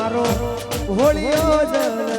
મારો હોળિયો જલડે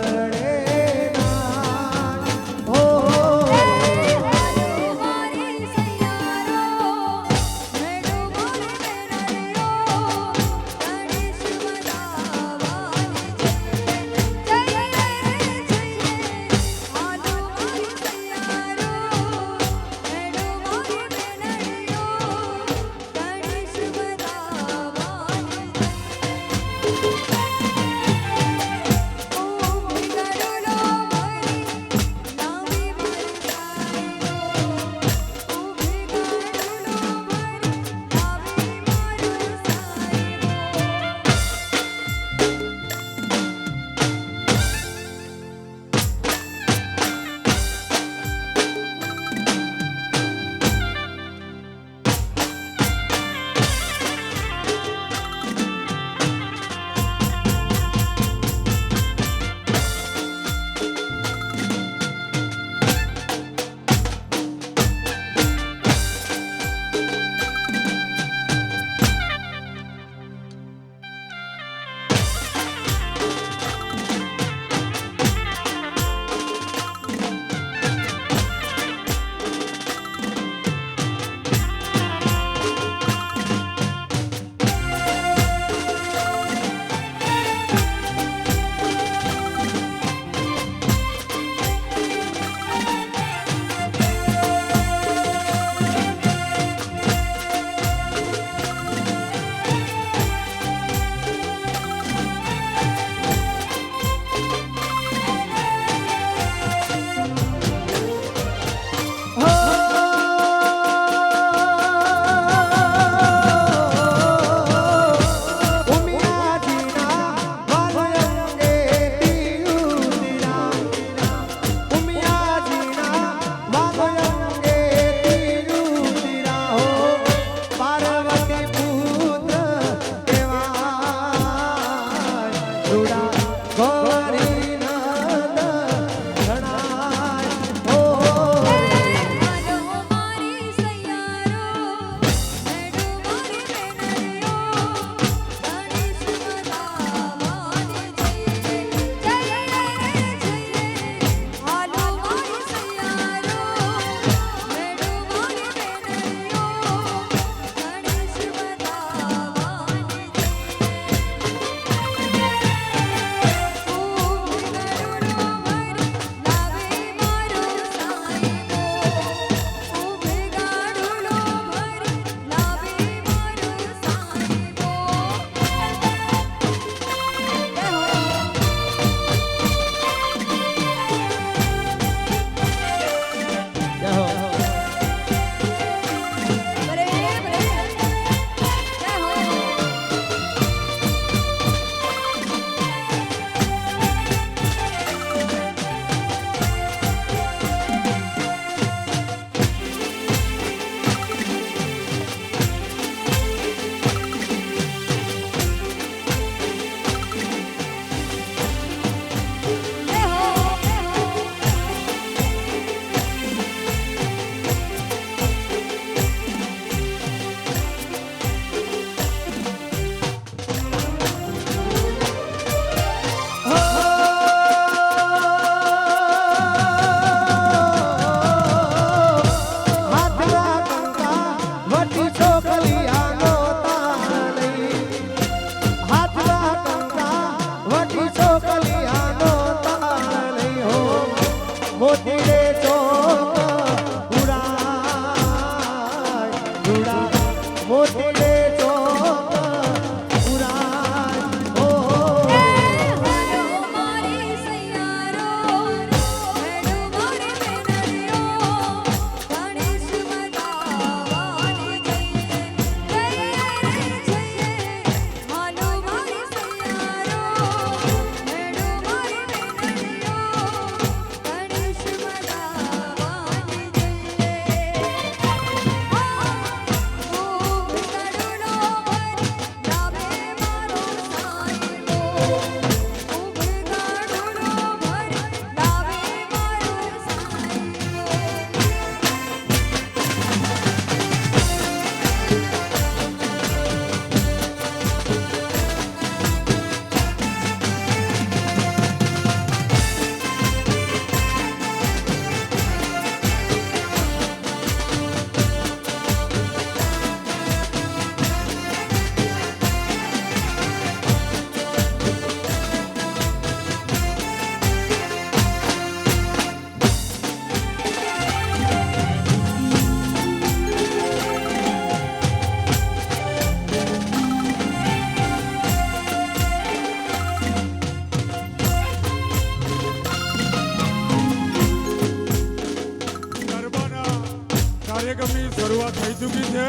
કાર્યક્રમની શરૂઆત થઈ ચૂકી છે.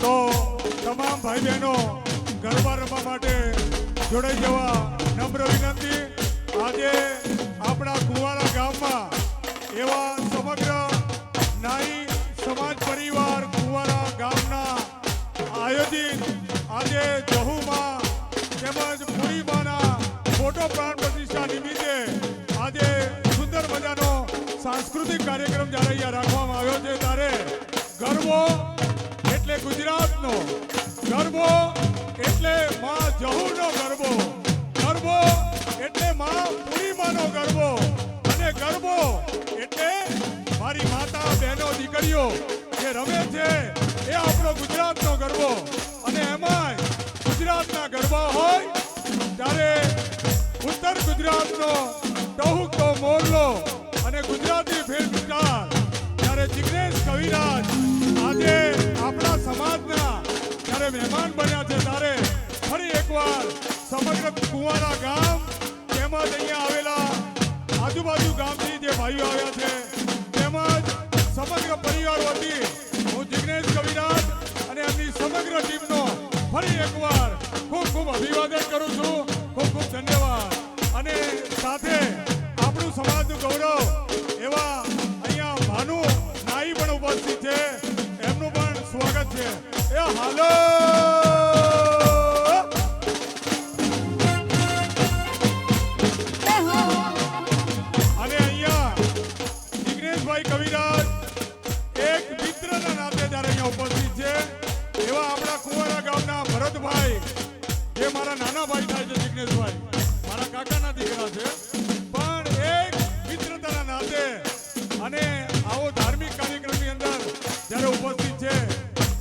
તો તમામ ભાઈ બહેનો ગરબા રમવા માટે જોડાઈ જવા નમ્ર વિનંતી. આજે આપણા કુવાડા ગામમાં એવા સમગ્ર નાઈ સમાજ પરિવાર કુવાડા ગામના આયોજિત આજે જહુમાં તેમજ પુરીમાના ફોટો પ્રાણ પ્રતિષ્ઠા નિમિત્તે આજે સુંદર મજાનો સાંસ્કૃતિક કાર્યક્રમ જ્યારે અહીંયા રાખવામાં આવ્યો છે ત્યારે ગરબો એટલે ગુજરાતનો ગરબો એટલે માં જહુનો ગરબો ગરબો એટલે માં પુરીમાનો ગરબો અને ગરબો એટલે મારી માતા બહેનો દીકરીઓ જે રમે છે એ આપણો ગુજરાતનો ગરબો. અને એમાંય ગુજરાતના ગરબા હોય ત્યારે ઉત્તર ગુજરાતનો ટહુકો મોરલો અને ગુજરાતી ફિલ્મ સ્ટાર ત્યારે જિગ્નેશ કવિરાજ આજે આપણા સમાજના જ્યારે મહેમાન બન્યા છે ત્યારે ફરી એકવાર સમગ્ર કુવાડા ગામ તેમજ અહીંયા આવેલા આજુબાજુ ગામથી જે ભાઈઓ આવ્યા છે તેમજ સમગ્ર પરિવાર વતી હું જિગ્નેશ કવિરાજ અને એમની સમગ્ર ટીમનો ફરી એકવાર ખૂબ ખૂબ અભિવાદન કરું છું. ખૂબ ખૂબ ધન્યવાદ. અને સાથે આપણું સમાજનું ગૌરવ એવા અહીંયા ભાનુ નાઈ પણ ઉપસ્થિત છે, એમનું પણ સ્વાગત છે. એ હાલો અને અહીંયા જિગ્નેશભાઈ કવિરાજ એક મિત્રના નાતે જ્યારે અહીંયા ઉપસ્થિત છે એવા આપણા કુવાડા ગામના ભરતભાઈ જે મારા નાના ભાઈ થાય છે. જિગ્નેશભાઈ મારા કાકાના દીકરા છે પણ એક મિત્રતાના નાતે અને આવો ધાર્મિક કાર્યક્રમની અંદર જ્યારે ઉપસ્થિત છે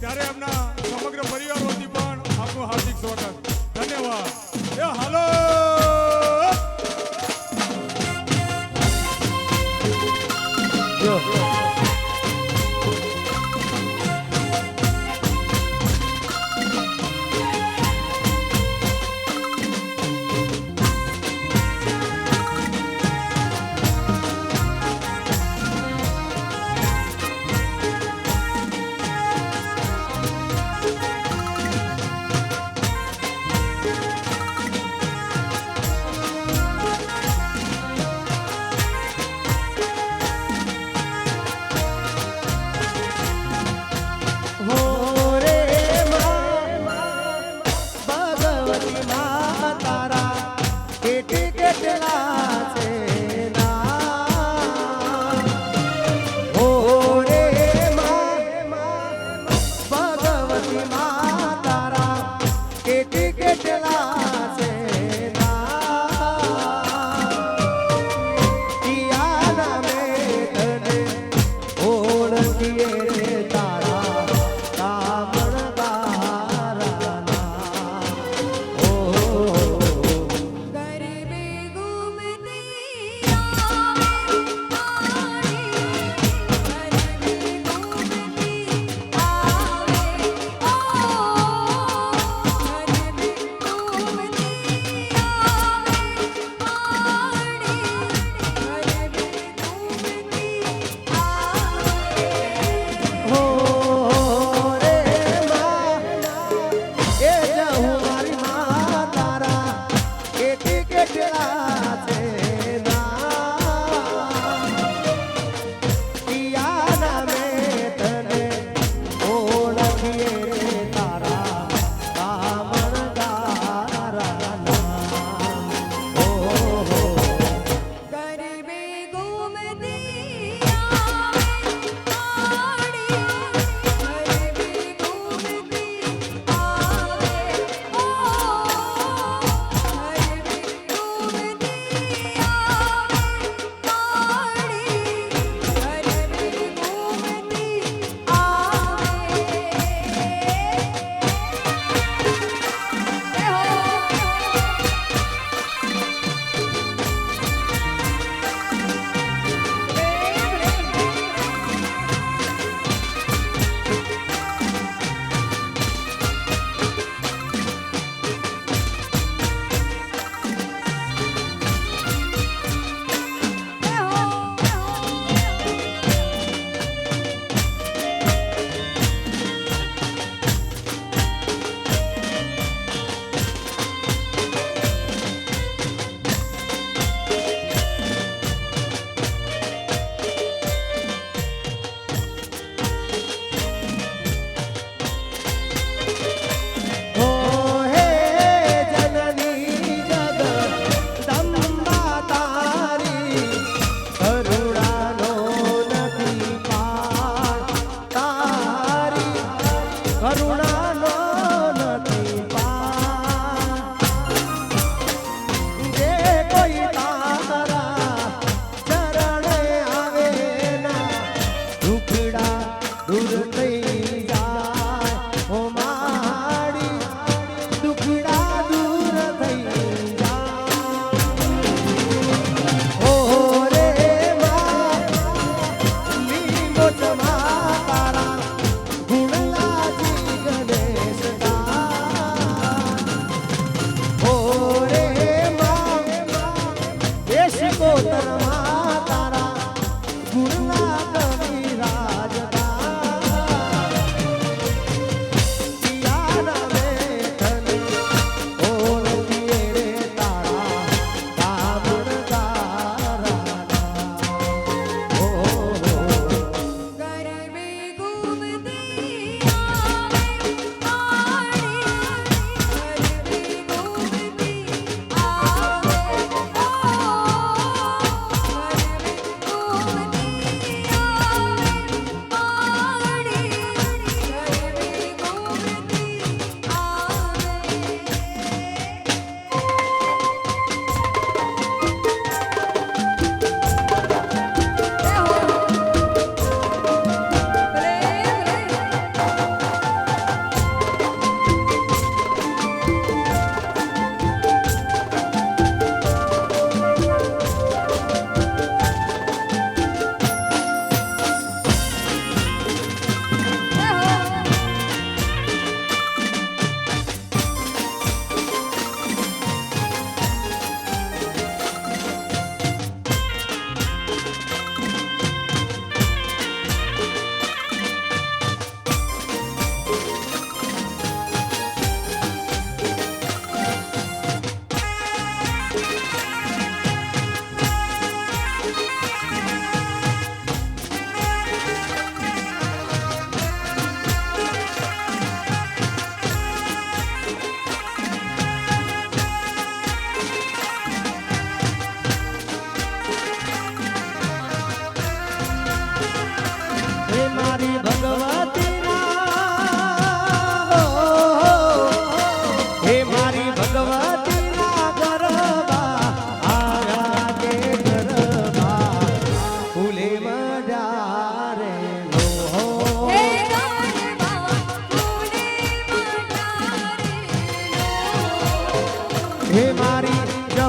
ત્યારે એમના સમગ્ર પરિવાર વતી પણ આપનું હાર્દિક સ્વાગત. ધન્યવાદ. એ હાલો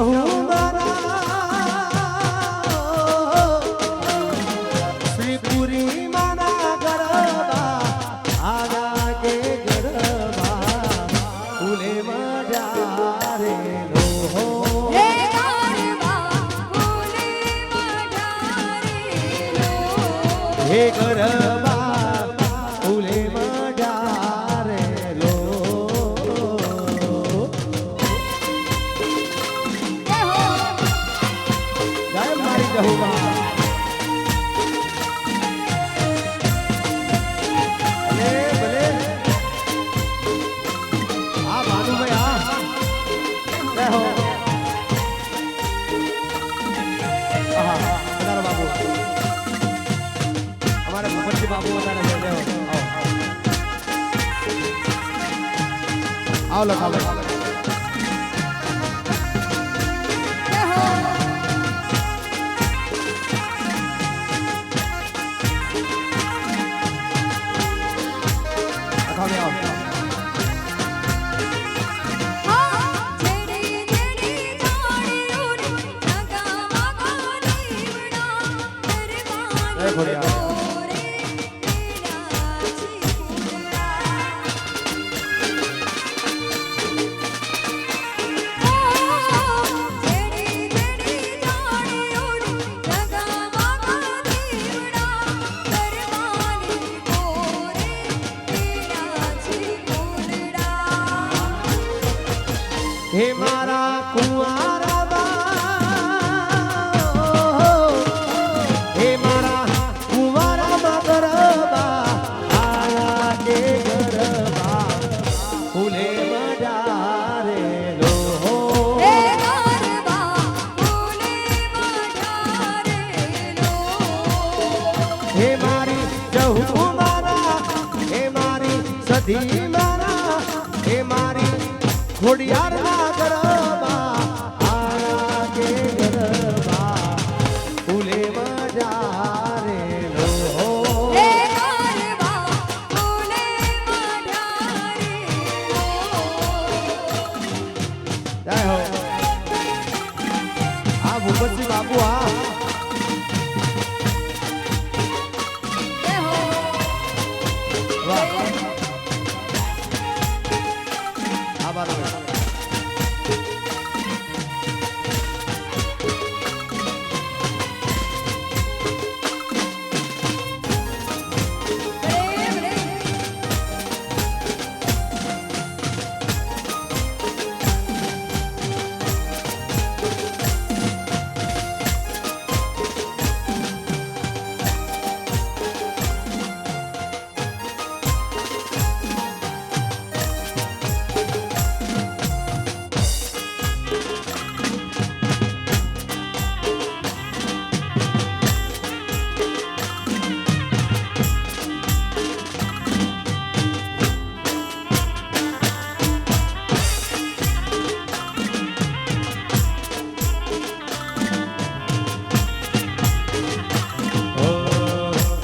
જહું મારા શ્રીપુરી માના ગરબા આના કે ગરબા ફૂલે મજા રે લો હે ગરબા ફૂલે મઢારે લો હે ગરબા ફૂલે મજા રે લો જય હો જય મારી જહુમાં ભલે ભલે આ ભાનુભાઈ આ જય હો આહા પધારો બાબુ અમારે ભગવતી બાબુ વધારે છે જય હો આવો લખાવો જય હો લખાવી આવો જેડી જેડી જાણીઓ ને નગા માગા લીવડા જય ખોડિયાર. ઓરે મેરા જીવડા જેડી જેડી જાણીઓ ને નગા માગા લીવડા કરવાની ઓરે મેરા જીવડા હે મારા કુંવારા બા હે મારા કુંવારા ગરબા આયા કે ગરબા ફૂલે મજા રે લો હે ગરબા ફૂલે મઢારે લો હે મારી જહુ મારા હે મારી સધી મારા હે મારી ખોડિયાર ના ગરબા આયા કે ગરબા ફૂલે મજા રે લો હે ગરબા ફૂલે મઢારે લો જય હો આ ભૂપતસિંહ બાપુ આ જય હો વાહ આ બાર રે રે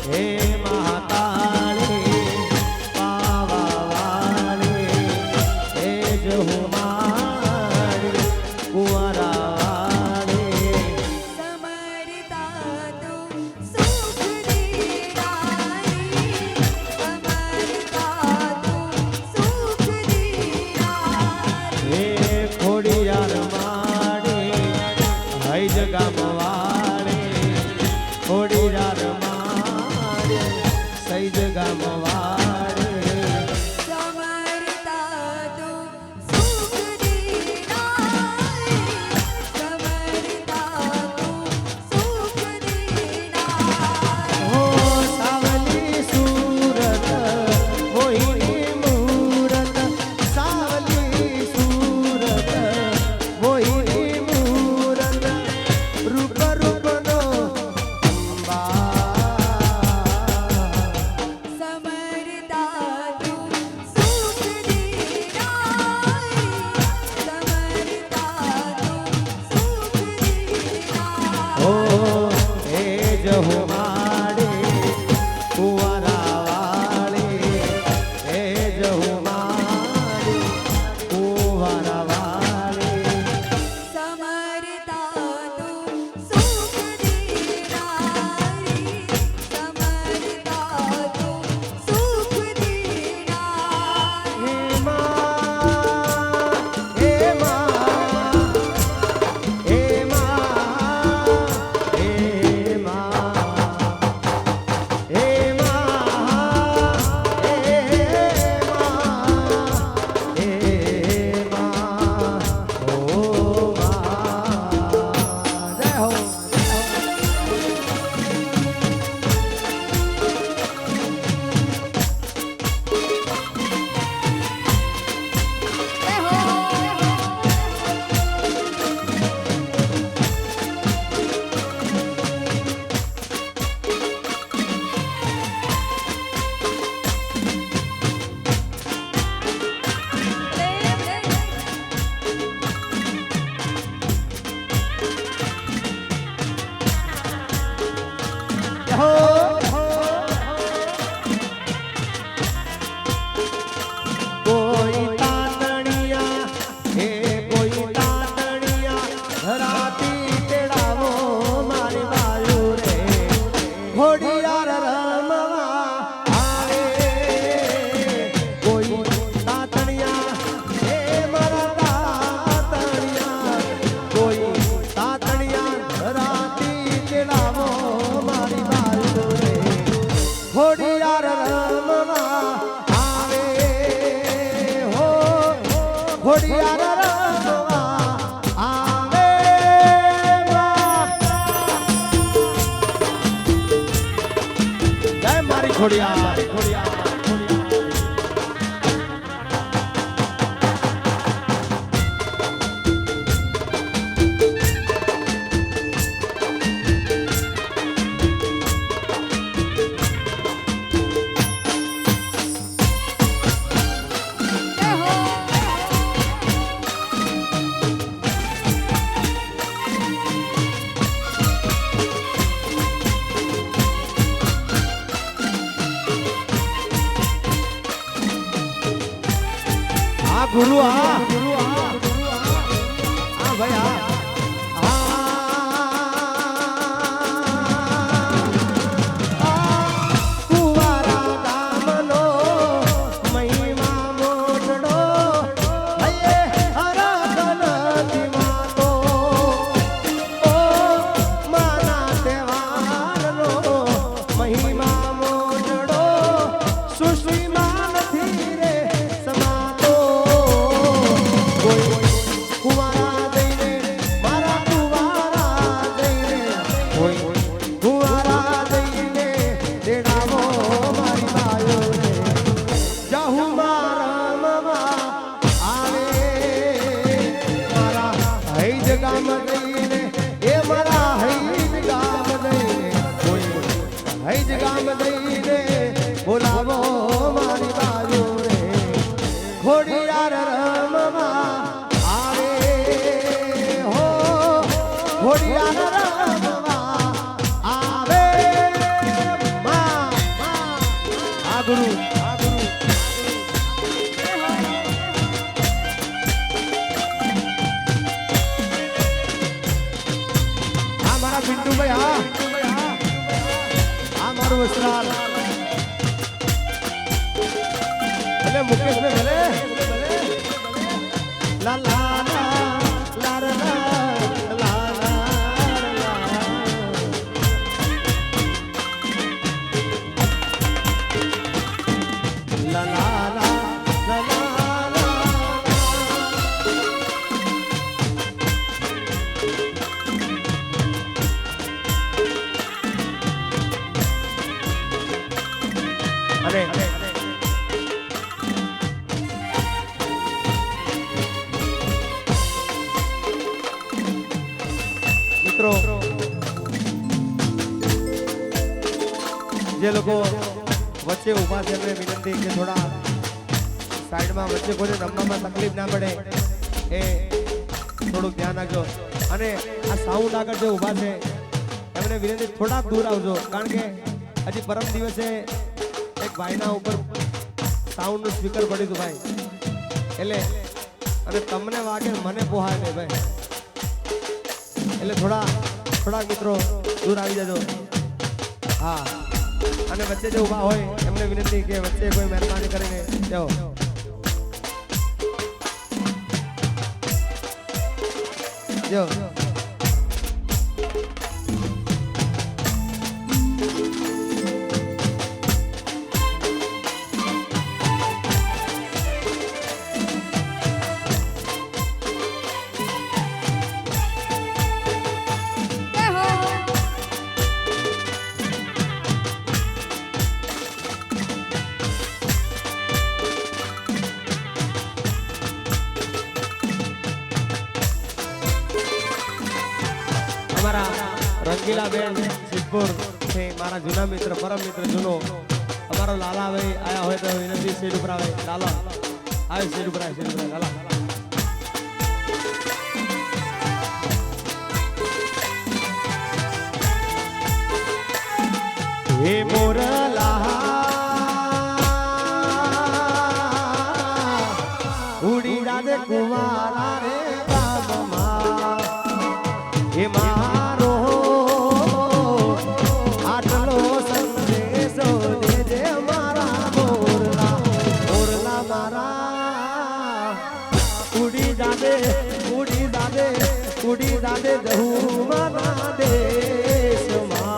હે મહાકાળી પાવા વાળી હે જહુમાળી કુંવારા વાળી સમરતા તું સુખ દીનારી સમરતા તું સુખ દીનારી હે ખોડિયાર માળી હૈ જગામ વાળી ખોડિયાર માળી સૈ જગામ વાળી સમરતા તું સુખ દીનારી સમરતા તું સુખ દીનારી હો સાવલી સુરત મોહિની મૂરત સાવલી સુરત મોહિની મૂરત રૂપ રૂપનો અંબા ખોડિયાર જય હો આ ગુરુ આ ભાઈ કુવારા ગામનો મહિમા મોટડો હૈયે હરખન દીવાતો ઓ માના તહેવારનો મહિમા મોટડો સુશ્રીમાં નથી રે સમાતો કોઈ કુવારા દઈને મારા કુવારા દઈને કોઈ કુવારા દઈને દેડાવો મારી બાયો રે જાહુ મારા મમા આવે મારા હૈજ ગામ દઈને એ મારા હૈજ ગામ દઈને કોઈ હૈજ ગામ દઈને બોલાવો મારી બાયો રે ખોડિયાર રમવા આવે હો ખોડિયાર રમવા આવે આ ગુરુ આ મારા પિન્ટુભાઈ આ મારું વસ્ત્રાલ ભલે મુકેશભાઈ ભલે લા લા લા લા લા લા લા લા અરે મિત્રો જે લોકો વચ્ચે ઊભા છે એમને વિનંતી કે થોડા સાઈડમાં વચ્ચે કોઈ રમવામાં તકલીફ ના પડે એ થોડુંક ધ્યાન રાખજો અને આ સાઉન્ડ આગળ જે ઊભા છે એમને વિનંતી થોડાક દૂર આવજો કારણ કે હજી પરમ દિવસે એક ભાઈના ઉપર સાઉન્ડનું સ્પીકર પડ્યું હતું ભાઈ એટલે અને તમને વાગે મને પોહાય નહીં ભાઈ એટલે થોડાક મિત્રો દૂર આવી જજો હા અને વચ્ચે જે ઊભા હોય એમને વિનંતી કે વચ્ચે કોઈ મહેરબાની કરીને જાઓ જો જય હો અમારા રંગીલા બેન સિદ્ધપુર છે મારા જૂના મિત્ર પરમ મિત્ર જૂનો અમારો લાલા ભાઈ આયા હોય તો વિનંતી સીટ ઉપર આવે લાલા આવે સીટ ઉપર આવે લાલા હે મોરલા ઉડી રાધે કુમારા રે ગામમાં હે મારો આટલો સંદેશો દેજે મારા મોરલા મોરલા મારા ઉડી જાદે ઉડી જાદે ઉડી જાદે જહુ મારા દેશમાં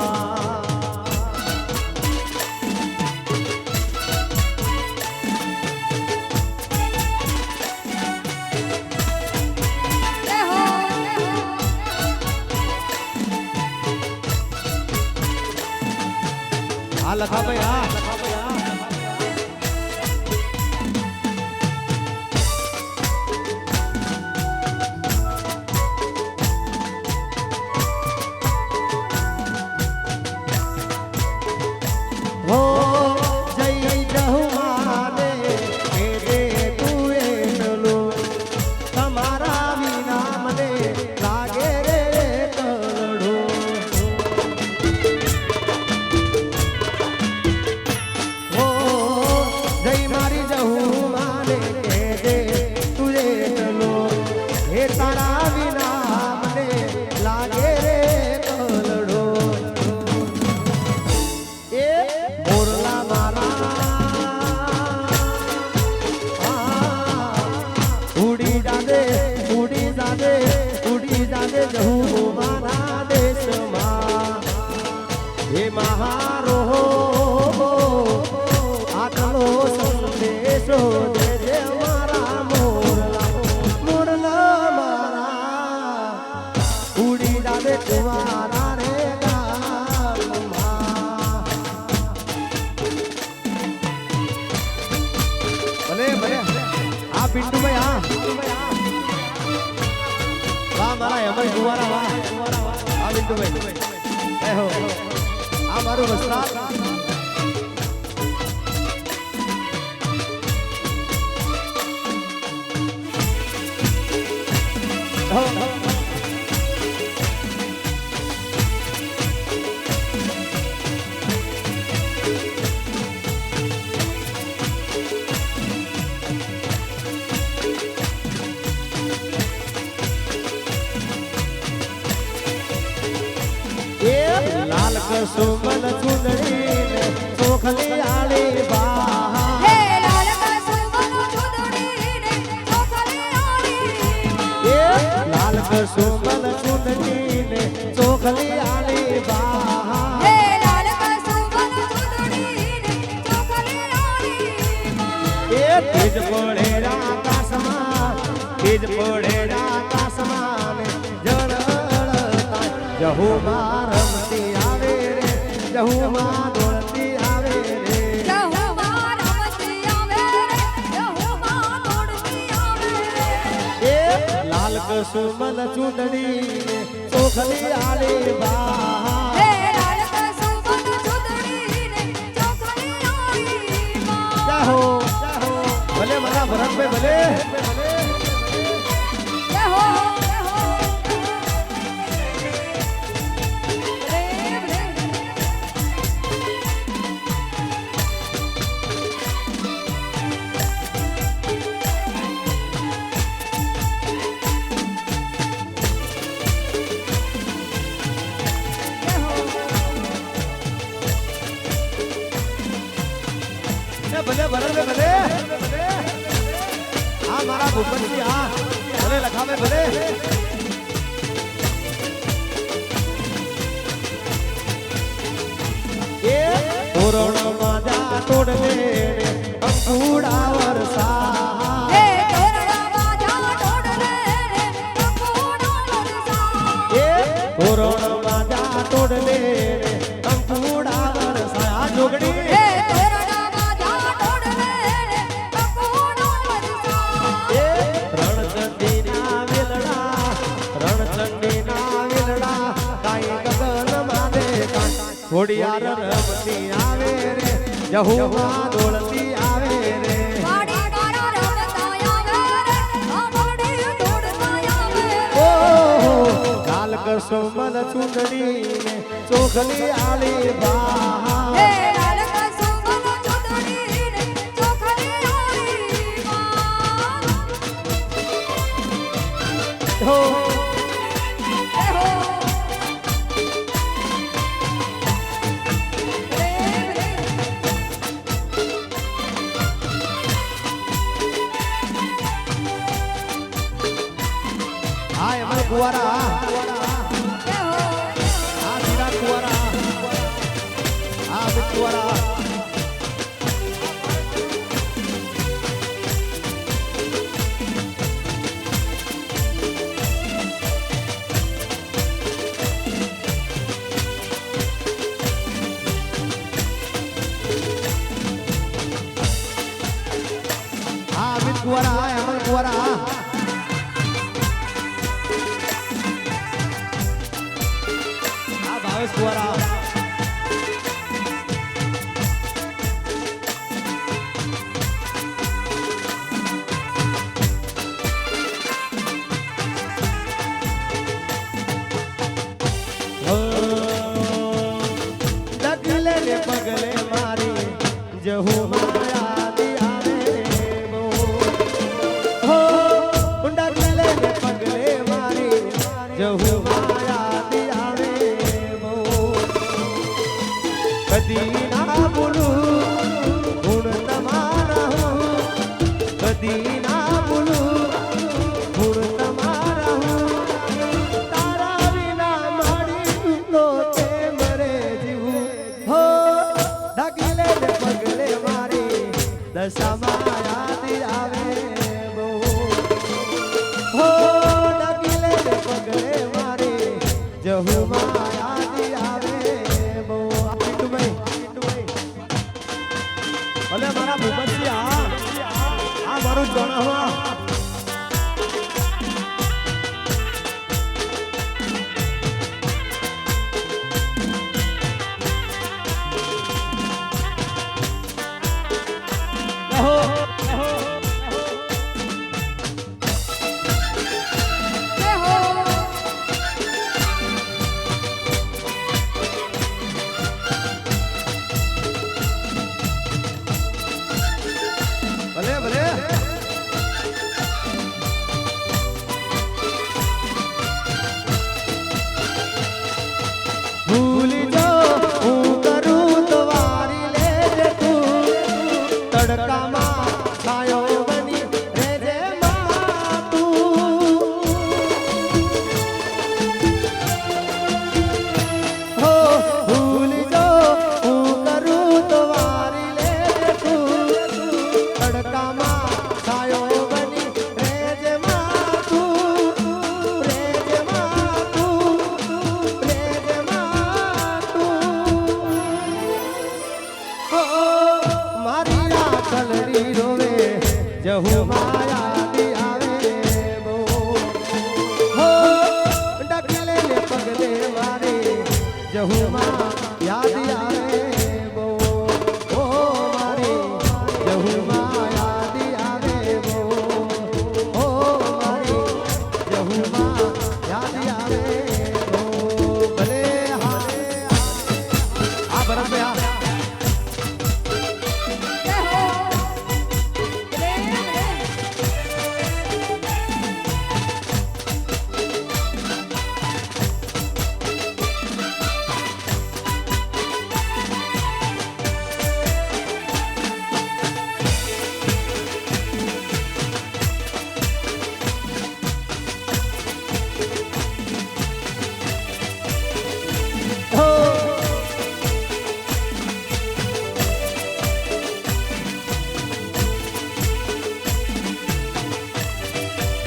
જય હો આ લખા ભાઈ આજે જહું મારા દેશમાં હે મહારો આટલો સંદેશો દે જે મારા મોરલા મારા ઉડી જાવે કુવારા રે ગામમાં. ભલે ભલે આ પિન્ટુભાઈ આ વાહ મારા હેમંત કુવારા વાહ આ પિન્ટુભાઈ હો આ મારું વસ્ત્રાલ લાલ કસુમલ ચુંદડી ચોખલી આલી બા હે લાલ કસુમલ ચુંદડી ચોખલી આલી લાલ કસુમલ ચુંદડી ચોખલી આલી બા હે લાલ કસુમલ ચુંદડી ચોખલી આલી એ તેજ પડે આકાશમાં તેજ પડે આકાશમાં જળતા જહુમાં રમતી આવે રે જહુમાં દોડતી આવે રે જહુમાં રમતી આવે રે જહુમાં દોડતી આવે રે એ લાલ કસુમલ ચૂંદડી ચોખલી આલી બા હે લાલ કસુમલ ચુંદડી ચોખલી આલી જાહો ભલે મારા ભરતભાઈ ભલે જય હો જય હો રે રે એ ભલે ભરતભાઈ ભલે આ મારા ભૂપતજી આ ભલે લખાવે ભલે એ તોરણમાં જા તોડલે અંકુડા વરસા હે તોરણા બાજા ટોડલે રે ટકોડા વરસા એ તોરણમાં જા તોડલે અંકુડા વરસા આ જોગણી હે તોરણા બાજા ટોડલે રે ટકોડા વરસા એ રણચંડીના વેલડા કાઈ ગગનમાં દેખાય ઘોડિયાર રમતી આવે રે જહુમાં દોડતી આવે રે વાડી ગાડા રમતા આવે રે આંબડી દોડતા આવે રે ઓ લાલ કસુમલ ચૂંદડી ચોખલી આલી બા હે લાલ કસુમલ ચુંદડી ચોખલી આલી હો હે હો રે રે આ એમાં કુવારા જય હો આ વિરાટ કુવારા આ અમિત કુવારા આ અમિત કુવારા આ અમલ કુવારા આ ભાવેશ કુવારા ડગલે ને પગલે મારી જહુ યાદી આવે રે બહુ. હો ડગલે ને પગલે મારી જહુ યાદી આવે બહુ. કદી ના ભૂલું ગુણ તમારા હું, કદી ના ભૂલું ગુણ તમારા હું. તારા જહુમાં યાદી આવે બહુ પિન્ટુભાઈ ભલે મારા ભૂપતજી આ મારું જણાવવા જય હો ભલે ભલે ભૂલી જો હું કરું તો વારી લેજે તું તડકામાં છાયો બની રેજે માં તું હો ભૂલી જો હું કરું તો વારી લેજે તું તડકામાં છાયો બની રેજે માં તું રેજે માં તું રેજે માં તું હો મારી રાખલડી રોવે જહુ માયાદી આવે બહુ હો ડગલે ને પગલે મારે જહુ માં યાદી આવે બહુ હો મારી જહુ માં યાદી આવે બહુ હો મારી જહુ માં યાદી આવે બહુ ભલે હા ભરતભાઈ જય હો રે રે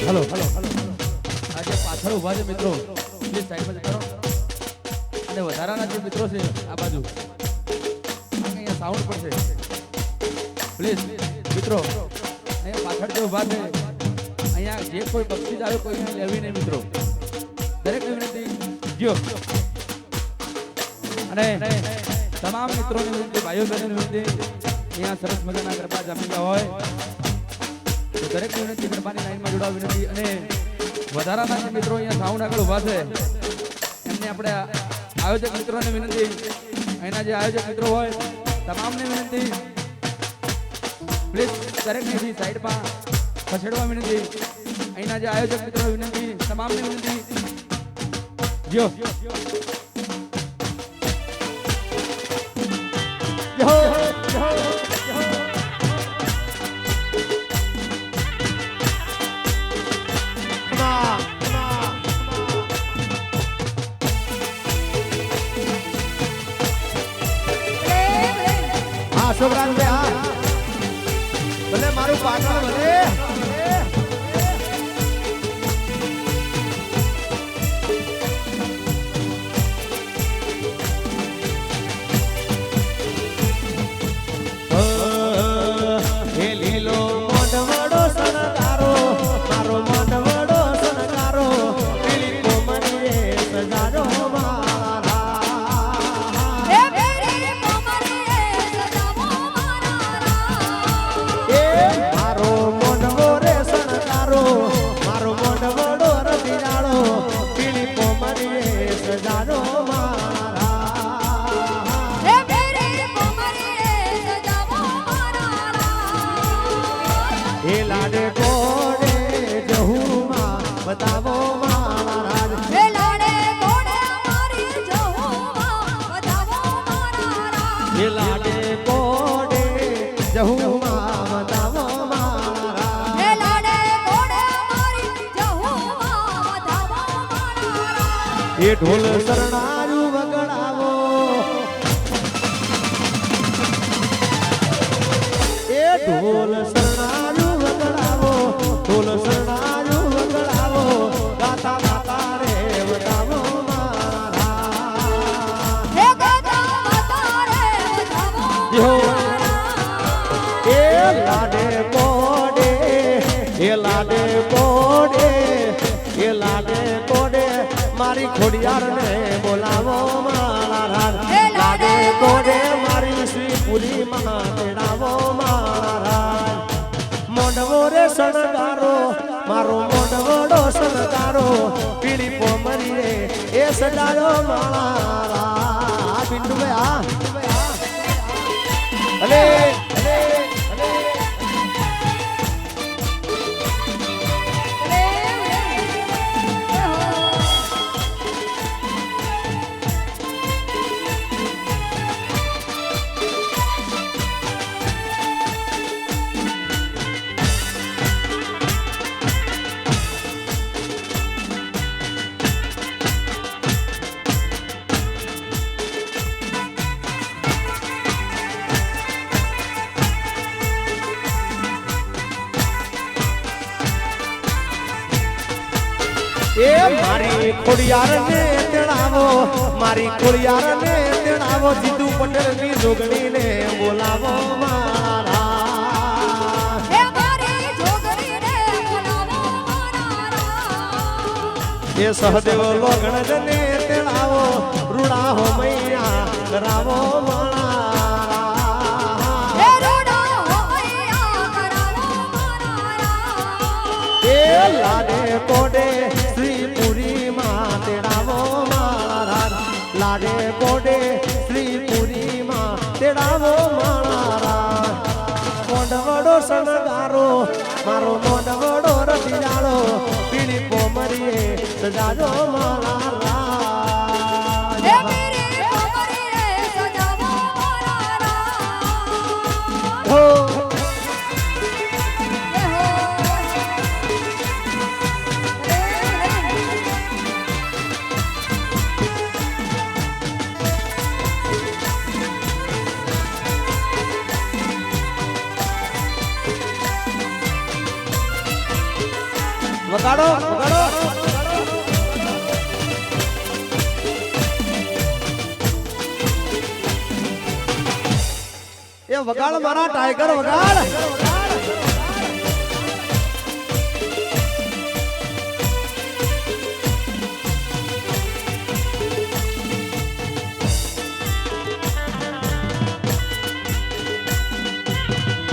હલો આજે પાછળ ઉભા છે મિત્રો પ્લીઝ સાઈડ પર કરો અને વધારાના જે મિત્રો છે આ બાજુ અહીંયા સાઉન્ડ પર છે પ્લીઝ મિત્રો અહીંયા પાછળ જે ઉભા છે અહીંયા જે કોઈ બક્ષીસ આવે કોઈને લેવી નહીં મિત્રો દરેકને વિનંતી જો અને તમામ મિત્રોને વિનંતી ભાઈઓ બહેનોને વિનંતી અહીંયા સરસ મજાના ગરબા જમી ગયા હોય તો દરેક વિનંતી ગરબાની લાઈનમાં જોડાવા વિનંતી અને વધારાના જે મિત્રો અહીંયા સાઉન્ડ આગળ ઉભા છે એમને આપણે આયોજક મિત્રોને વિનંતી અહીંના જે આયોજક મિત્રો હોય તમામને વિનંતી પ્લીઝ દરેકને સાઈડમાં ખસેડવા વિનંતી અહીંના જે આયોજક મિત્રો વિનંતી તમામને વિનંતી જો છોકરાનું બે હા ભલે મારું પાટણ ભલે હે લીલો મોઢવડો સનકારો મારો મોઢવડો સનકારો પીળી કોમળીએ સજારો એ મેરી કોમરીએ સજાવો મારા મારો મોઢવો રે સનકારો મારો મોઢવડો રતિરાળો પીળી કોમળીએ સજારો એ મેરી કોમરીએ સજાવો મારા એ લાડે કોડે જહુમાં બતાવો મારા એ લાડે કોડે મારી જહુમાં બતાવો મારા એ લાડે કોડે જહુમાં બતાવો મારા એ લાડે કોડે મારી જહુમાં બતાવો મારા એ ઢોલ શરણાયું વગડાવો એ ઢોલ શરણાયું વગડાવો ઢોલ શરણાયું વગડાવો ગાતા ગાતા રે બતાવો મારા મારી ખોડિયાર ને બોલાવો મારા રાજ લાડે કોડે મારી શ્રી પુરી માં તેડાવો મારા રાજ મોઢવો રે સણગારો મારો મોઢવડો સણગારો પીળી પોમરી રે એ સજાયો મારા બિંદુ આ અલે એ મારી ખોડિયાર ને તેડાવો મારી ખોડિયાર ને તેડાવો જીતુ પટેલ ની જોગણી ને બોલાવો મારા હે મારી જોગણી ને બોલાવો મારા એ સહદેવ લોગણ ને તેડાવો રૂડા હો મૈયા કરાવો મારા હે રોડા હો મૈયા કરાવો મારા એ લાડે કોડે લાડે કોડે શ્રી પુરી માં તેડાવો મારા મોઢવડો સણગારો મારો મોઢવડો રતિયાળો પીળી પોમરીએ સજાજો મારા હે પીળી પોમરી રે સજાવો મારા હો વગાડો વગાડો એ વગાડ મારા ટાઈગર વગાડ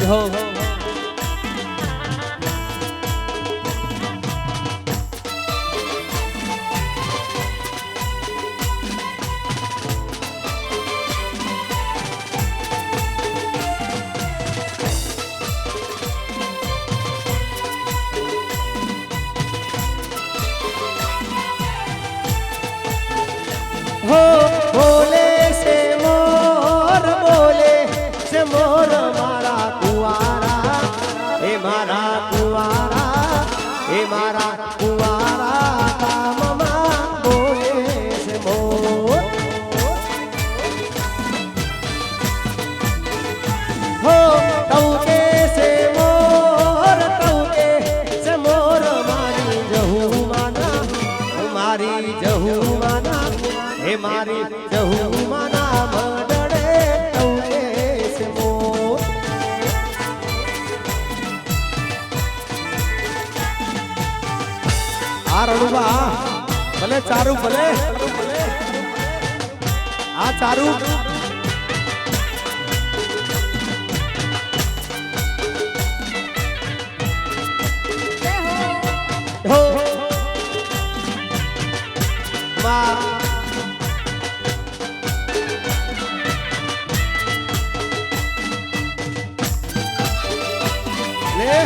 હો बोले से मोर मारा कुआरा हे मारा कुआरा हे मारा कुआरा काममा बोले से मोर हो टौके से मोर मारी जहू माना हे मारी जहू माना मडड़े टौके से मोर आ रणुबा भले चारू भले आ चारू हो माँ ले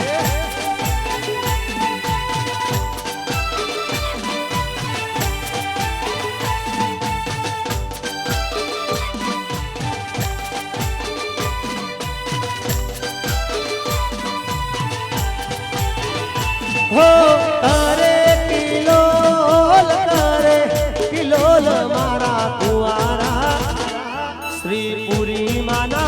हो करे किलोल मारा कुआरा श्री पुरी माना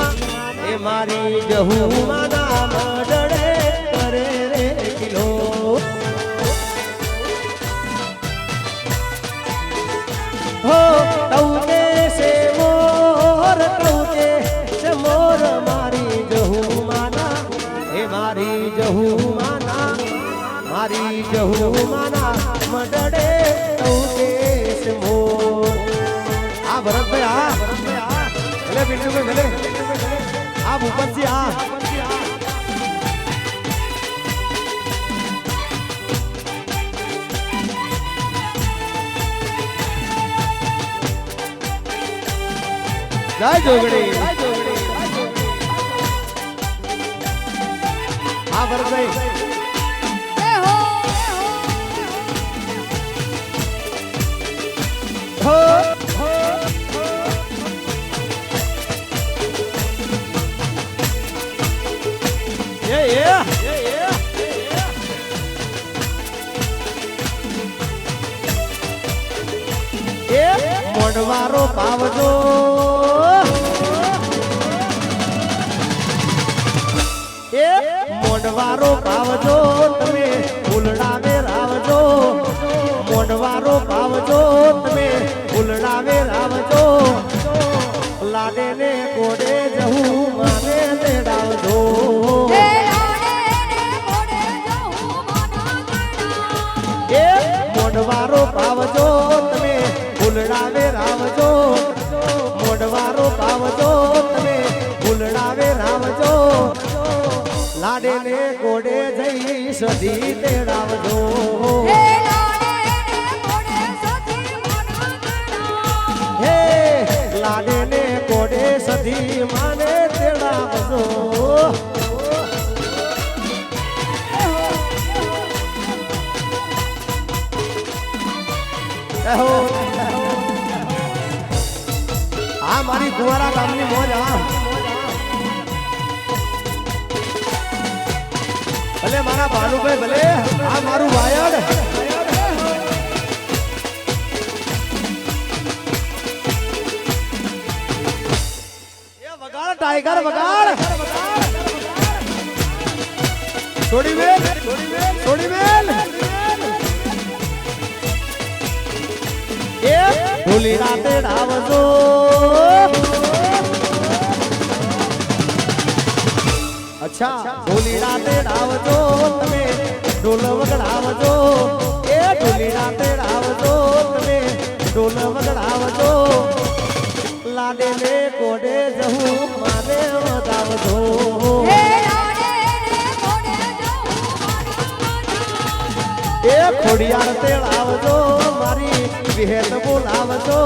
ए मारी जहू माना मडड़े करे रे किलो हो टौके से मोर मारी जहू माना ए मारी जहू माना मडड़े टौके આ ભૂપતજી આ જય જોગણી હા ભરતભાઈ એ હો હો મોઢવારો પાવજો એ મોઢવારો પાવજો તમે ફૂલડાવે રાવજો મોઢવારો પાવજો તમે ફૂલડાવે રાવજો લાડે ને કોડે જહું માને તેડાવજો એ લાડે ને મોડે જાઉં માના તેડા એ મોઢવારો પાવજો તમે ફૂલડાવે રાવજો મોઢવારો પાવજો તમે ફૂલડાવે રાવજો લાડે ને કોડે જઈ સધી તેડાવજો એ લાડે ને મોડે સધી માના તેડા હે લાડે ને કોડે સધી માને તેડાવજો એહો આ મારી કુંવારા ગામની મોજ આ ભલે મારા ભાનુભાઈ ભલે આ મારું વાયડ એ વગાડ ટાઈગર વગાડ છોડી મેલ છોડી મેલ એ ભૂલી રાતે ડાવજો અચ્છા ઢોલી રાતે ડાવજો તમે ઢોલ વગડાવજો એ ઢોલી રાતે ડાવજો તમે ઢોલ વગડાવજો લાડે ને કોડે જહું માને વધાવજો એ લાડે ને મોડે જાઉં માના તેડા એ ખોડિયાર તેડાવજો મારી વિહેત બોલાવજો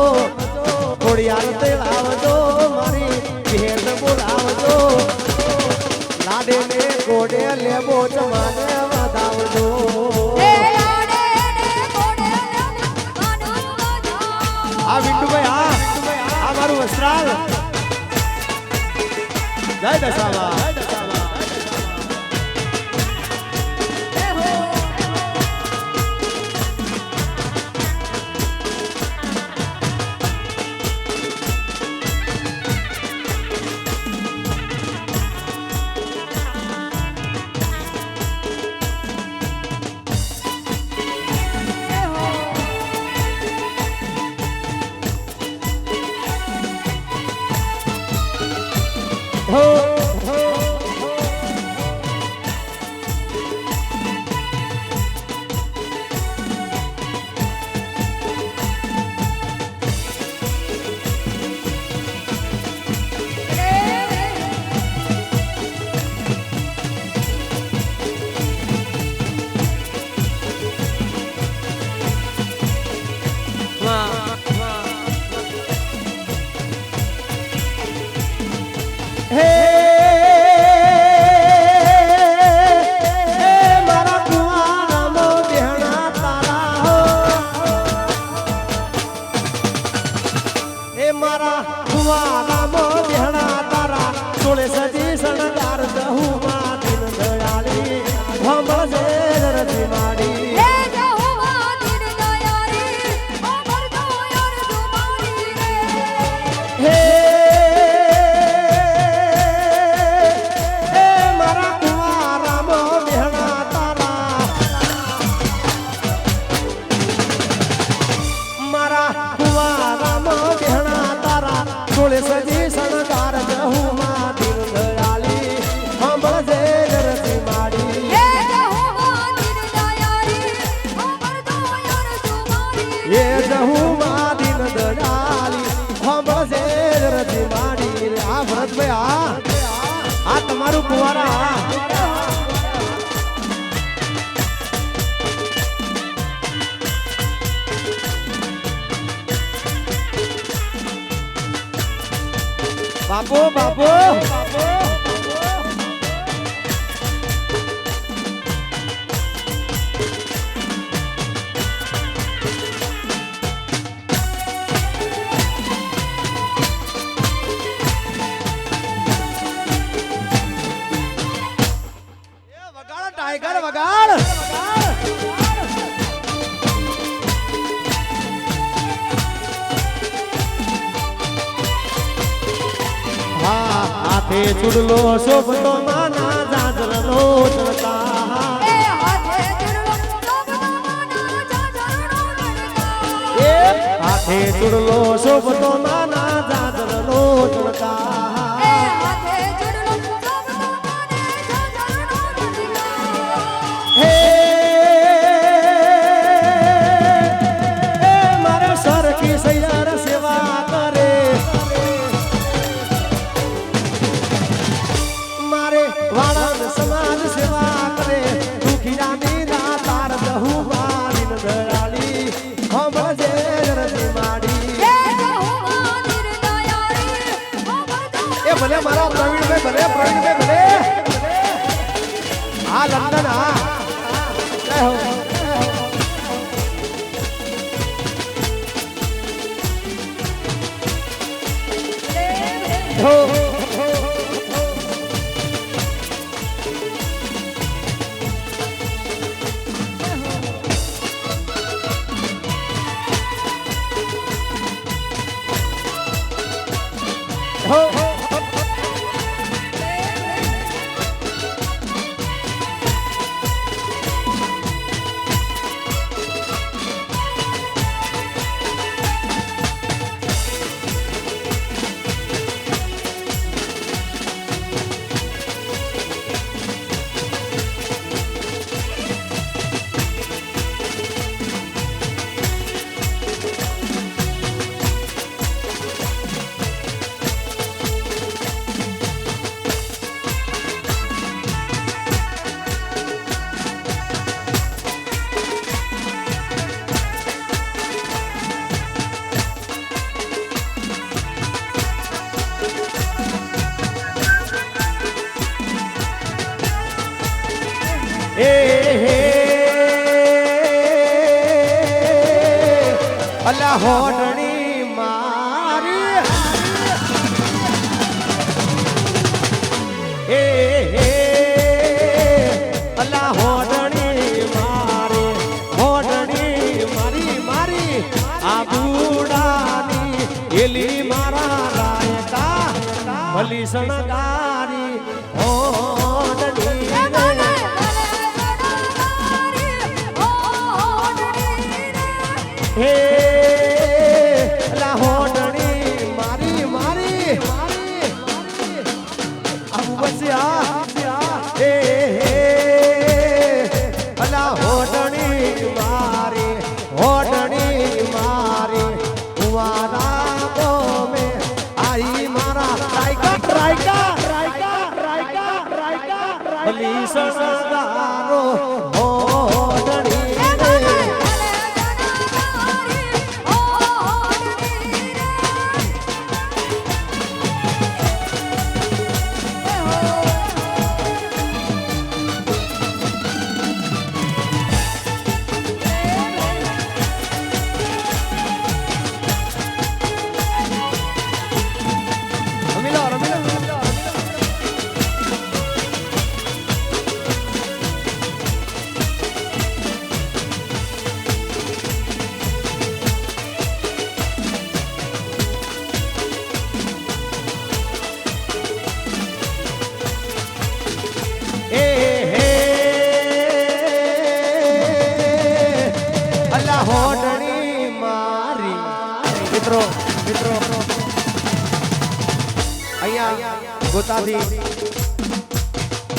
ખોડિયાર તેડાવજો મારી વિહેત બોલાવજો લાડે ને કોડે લેબો જમાને વધાવજો એ લાડે ને મોડે જાઉં માના તેડા આ વિંડુભાઈ આ મારું વસ્ત્રાલ જય દશામાં એ હો હો હે મારા કુંવારામો બેહણા તારા હો એ મારા કુંવારામો બેહણા તારા સોળે સજી શણગાર દહું માં દિન દયાળી ભમળજે રતી માડી એ જહુવા દિન દયારી અમર દયાર તુમારી રે હે મારા કુંવારામો બેહણા તારા મારા કુંવારામો બેહણા તારા સોળે સજી શણગાર જહું માં દિન દયાળી સાંભળજે રતી માડી એ જહુવા દિન દયારી અમર દયાર તુમારી એ જહું માં દિન દયાળી સાંભળજે રતી માડી આ ભરતભાઈ બાપુ બાપુ વગાડ ટાઈગર વગાડ હાથે ચૂડલો શોભતો માના જાજરનો ચડતા એ હાથે ચૂડલો શોભતો માના જાજરનો ચડતા એ હાથે ચૂડલો શોભતો માના જાજરનો ચડતા એ હાથે ચૂડલો શોભતો માના જાજરનો ચડતા હે મારે સરખી સૈયાર સેવા કરે મારે વાળાન સમાજ સેવા કરે દુખિયાની દાતાર બહુ વાલીન દયાળી ખમજે રજી માડી એ જહુમાની દયાળી એ ભલે મારા પ્રવીણભાઈ ભલે પ્રવીણભાઈ ભલે આ લંડન આ જય હો હો અલા હોડણી મારી એ અલા હોડણી મારી હોડણી મારી મારી આ બુડાની એલી મારા રાયકા ભલી શણગારી હોડણી હે લા હોડણી મારી મારી આબુ બસ્યા હે અલા હોડણી મારી હુવારા બોમે આઈ મારા રાયકા ભલી સસદારો હોડણી મિત્રો અહીંયા ગોતાથી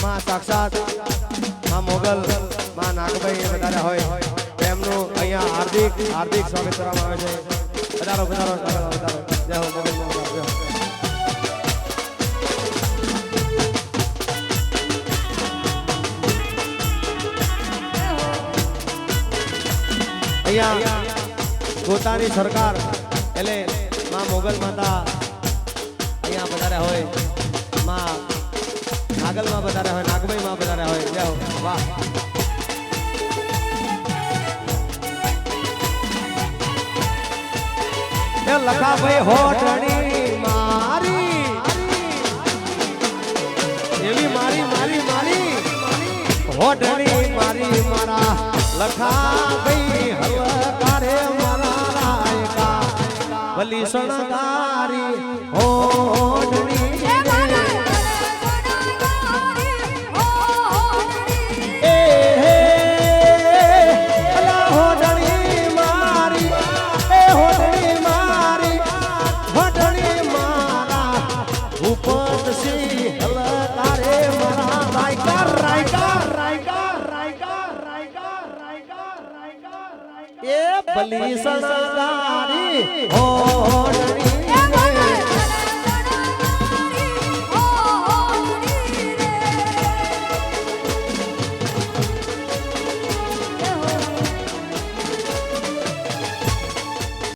માં સાક્ષાત માં મોગલ માં નાગભાઈ વધારે હોય એમનું અહીંયા હાર્દિક સ્વાગત કરવામાં આવે છે. વધારો જય હો મોગલ જય હો. અહીંયા ગોતાની સરકાર એટલે માં મોગલ માતા અહીંયા વધારે હોય માં નાગલમાં વધારે હોય નાગભાઈમાં વધારે હોય જાઓ વાહ એ લખાભાઈ હોટણી મારી એવી મારી મારી મારી હોટણી મારી મારા લખાભાઈ હલકારે મારા રાયકા ભલી શણગારી હોટણી એ મારા સોનારી હોટણી એ હે અલા હોટણી મારી એ હોટણી મારી હોટણી મારા ઉપતસી હલકારે મારા રાયકા રાયકા રાયકા રાયકા રાયકા રાયકા રાયકા એ ભલી શણગારી હો